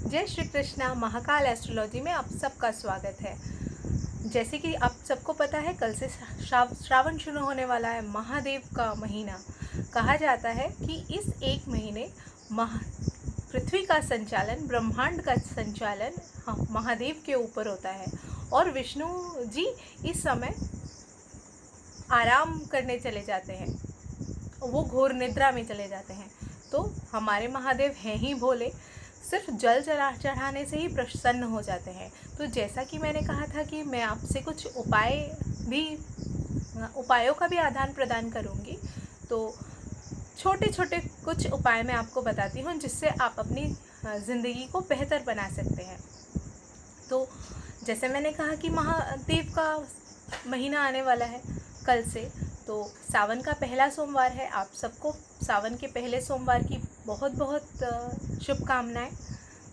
जय श्री कृष्णा। महाकाल एस्ट्रोलॉजी में आप सबका स्वागत है। जैसे कि आप सबको पता है, कल से श्रावण शुरू होने वाला है, महादेव का महीना। कहा जाता है कि इस एक महीने पृथ्वी का संचालन, ब्रह्मांड का संचालन महादेव के ऊपर होता है और विष्णु जी इस समय आराम करने चले जाते हैं, वो घोर निद्रा में चले जाते हैं। तो हमारे महादेव हैं ही भोले, सिर्फ जल चढ़ाने से ही प्रसन्न हो जाते हैं। तो जैसा कि मैंने कहा था कि मैं आपसे कुछ उपायों का भी आदान प्रदान करूंगी। तो छोटे छोटे कुछ उपाय मैं आपको बताती हूँ जिससे आप अपनी ज़िंदगी को बेहतर बना सकते हैं। तो जैसे मैंने कहा कि महादेव का महीना आने वाला है कल से, तो सावन का पहला सोमवार है। आप सबको सावन के पहले सोमवार की बहुत बहुत शुभकामनाएं।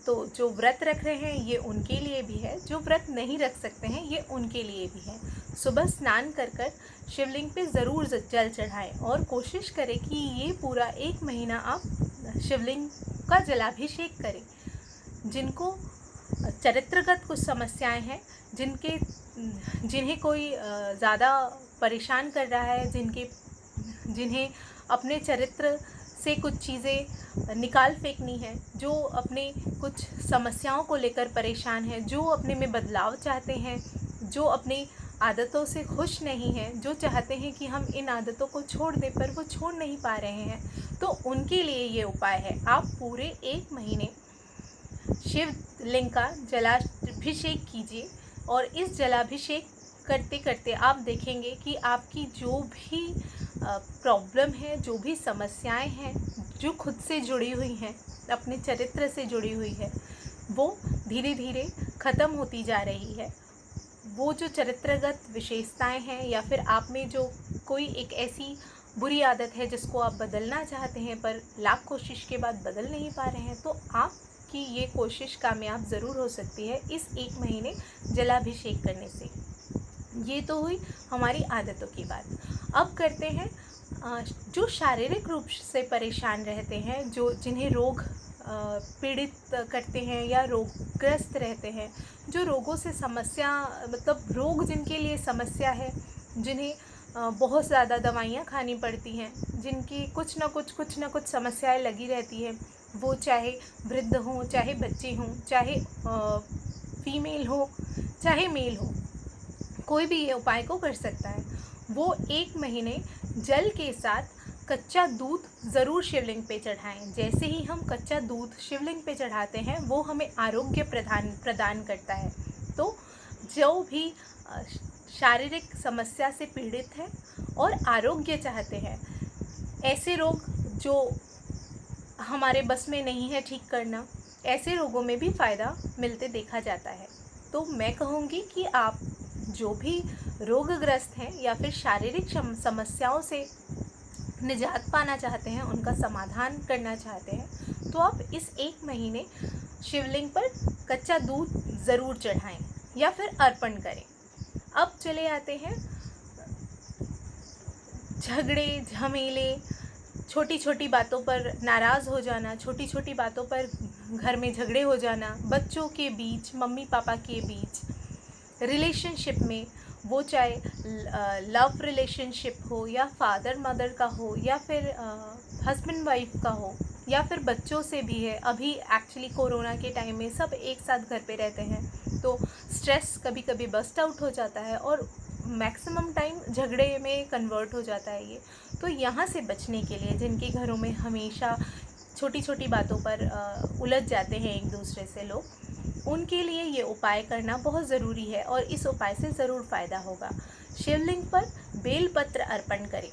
तो जो व्रत रख रहे हैं ये उनके लिए भी है, जो व्रत नहीं रख सकते हैं ये उनके लिए भी है। सुबह स्नान कर कर शिवलिंग पे ज़रूर जल चढ़ाएं और कोशिश करें कि ये पूरा एक महीना आप शिवलिंग का जलाभिषेक करें। जिनको चरित्रगत कुछ समस्याएं हैं, जिन्हें कोई ज़्यादा परेशान कर रहा है, जिन्हें अपने चरित्र से कुछ चीज़ें निकाल फेंकनी है, जो अपने कुछ समस्याओं को लेकर परेशान है, जो अपने में बदलाव चाहते हैं, जो अपनी आदतों से खुश नहीं हैं, जो चाहते हैं कि हम इन आदतों को छोड़ दें पर वो छोड़ नहीं पा रहे हैं, तो उनके लिए ये उपाय है। आप पूरे एक महीने शिवलिंग का जलाभिषेक कीजिए और इस जलाभिषेक करते करते आप देखेंगे कि आपकी जो भी प्रॉब्लम है, जो भी समस्याएं हैं, जो खुद से जुड़ी हुई हैं, अपने चरित्र से जुड़ी हुई है, वो धीरे धीरे ख़त्म होती जा रही है। वो जो चरित्रगत विशेषताएं हैं या फिर आप में जो कोई एक ऐसी बुरी आदत है जिसको आप बदलना चाहते हैं पर लाख कोशिश के बाद बदल नहीं पा रहे हैं, तो आपकी ये कोशिश कामयाब ज़रूर हो सकती है इस एक महीने जलाभिषेक करने से। ये तो हुई हमारी आदतों की बात। अब करते हैं जो शारीरिक रूप से परेशान रहते हैं, जिन्हें रोग पीड़ित करते हैं या रोगग्रस्त रहते हैं, जो रोगों से समस्या, मतलब रोग जिनके लिए समस्या है, जिन्हें बहुत ज़्यादा दवाइयाँ खानी पड़ती हैं, जिनकी कुछ ना कुछ समस्याएं लगी रहती हैं, वो चाहे वृद्ध हों, चाहे बच्चे हों, चाहे फीमेल हो, चाहे मेल हो, कोई भी ये उपाय को कर सकता है। वो एक महीने जल के साथ कच्चा दूध ज़रूर शिवलिंग पे चढ़ाएं। जैसे ही हम कच्चा दूध शिवलिंग पे चढ़ाते हैं वो हमें आरोग्य प्रदान करता है। तो जो भी शारीरिक समस्या से पीड़ित है और आरोग्य चाहते हैं, ऐसे रोग जो हमारे बस में नहीं है ठीक करना, ऐसे रोगों में भी फ़ायदा मिलते देखा जाता है। तो मैं कहूँगी कि आप जो भी रोगग्रस्त हैं या फिर शारीरिक समस्याओं से निजात पाना चाहते हैं, उनका समाधान करना चाहते हैं, तो आप इस एक महीने शिवलिंग पर कच्चा दूध ज़रूर चढ़ाएं या फिर अर्पण करें। अब चले आते हैं झगड़े झमेले, छोटी छोटी बातों पर नाराज़ हो जाना, छोटी छोटी बातों पर घर में झगड़े हो जाना, बच्चों के बीच, मम्मी पापा के बीच, रिलेशनशिप में, वो चाहे लव रिलेशनशिप हो या फादर मदर का हो या फिर हस्बैंड वाइफ का हो या फिर बच्चों से भी है। अभी एक्चुअली कोरोना के टाइम में सब एक साथ घर पे रहते हैं, तो स्ट्रेस कभी कभी बस्ट आउट हो जाता है और मैक्सिमम टाइम झगड़े में कन्वर्ट हो जाता है ये। तो यहाँ से बचने के लिए, जिनके घरों में हमेशा छोटी छोटी बातों पर उलझ जाते हैं एक दूसरे से लोग, उनके लिए ये उपाय करना बहुत ज़रूरी है और इस उपाय से ज़रूर फ़ायदा होगा। शिवलिंग पर बेलपत्र अर्पण करें।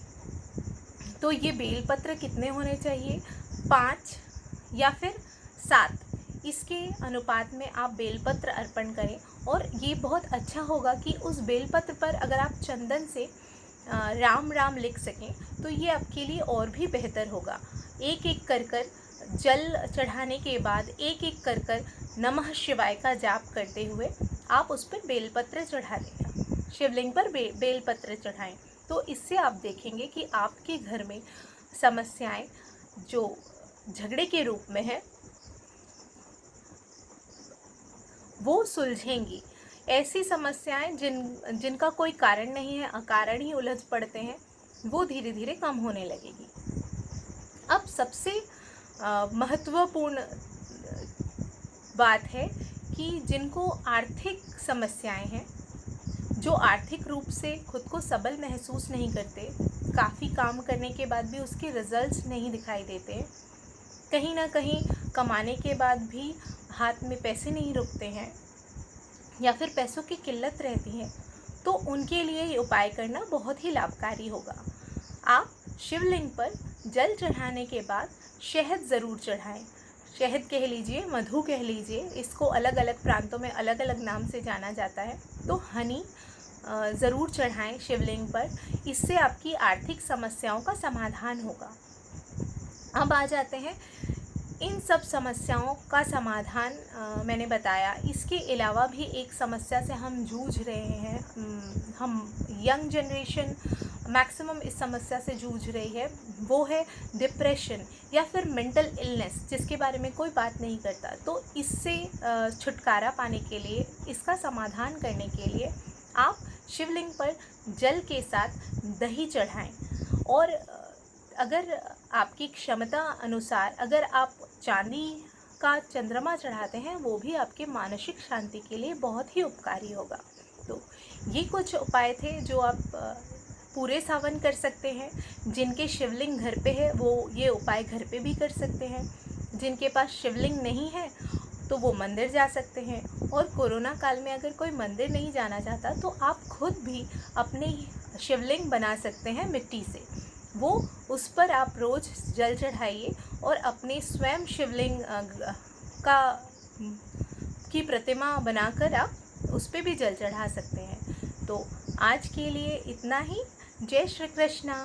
तो ये बेलपत्र कितने होने चाहिए? 5 या फिर 7, इसके अनुपात में आप बेलपत्र अर्पण करें। और ये बहुत अच्छा होगा कि उस बेलपत्र पर अगर आप चंदन से राम राम लिख सकें तो ये आपके लिए और भी बेहतर होगा। एक एक कर कर जल चढ़ाने के बाद एक एक कर कर नमः शिवाय का जाप करते हुए आप उस पर बेलपत्र चढ़ा दें, शिवलिंग पर बेलपत्र चढ़ाएं। तो इससे आप देखेंगे कि आपके घर में समस्याएं जो झगड़े के रूप में है वो सुलझेंगी। ऐसी समस्याएं जिनका कोई कारण नहीं है, अकारण ही उलझ पड़ते हैं, वो धीरे धीरे कम होने लगेगी। अब सबसे महत्वपूर्ण बात है कि जिनको आर्थिक समस्याएं हैं, जो आर्थिक रूप से खुद को सबल महसूस नहीं करते, काफ़ी काम करने के बाद भी उसके रिजल्ट्स नहीं दिखाई देते, कहीं ना कहीं कमाने के बाद भी हाथ में पैसे नहीं रुकते हैं, या फिर पैसों की किल्लत रहती है, तो उनके लिए ये उपाय करना बहुत ही लाभकारी होगा। आप शिवलिंग पर जल चढ़ाने के बाद शहद ज़रूर चढ़ाएं। शहद कह लीजिए, मधु कह लीजिए, इसको अलग अलग प्रांतों में अलग अलग नाम से जाना जाता है। तो हनी ज़रूर चढ़ाएं शिवलिंग पर, इससे आपकी आर्थिक समस्याओं का समाधान होगा। अब आ जाते हैं इन सब समस्याओं का समाधान। मैंने बताया, इसके अलावा भी एक समस्या से हम जूझ रहे हैं, हम यंग जनरेशन मैक्सिमम इस समस्या से जूझ रही है, वो है डिप्रेशन या फिर मेंटल इलनेस, जिसके बारे में कोई बात नहीं करता। तो इससे छुटकारा पाने के लिए, इसका समाधान करने के लिए आप शिवलिंग पर जल के साथ दही चढ़ाएं। और अगर आपकी क्षमता अनुसार अगर आप चांदी का चंद्रमा चढ़ाते हैं, वो भी आपके मानसिक शांति के लिए बहुत ही उपकारी होगा। तो ये कुछ उपाय थे जो आप पूरे सावन कर सकते हैं। जिनके शिवलिंग घर पे है वो ये उपाय घर पे भी कर सकते हैं। जिनके पास शिवलिंग नहीं है तो वो मंदिर जा सकते हैं। और कोरोना काल में अगर कोई मंदिर नहीं जाना चाहता तो आप खुद भी अपने शिवलिंग बना सकते हैं मिट्टी से। वो उस पर आप रोज़ जल चढ़ाइए और अपने स्वयं शिवलिंग की प्रतिमा बनाकर आप उस पर भी जल चढ़ा सकते हैं। तो आज के लिए इतना ही। जय श्री कृष्णा।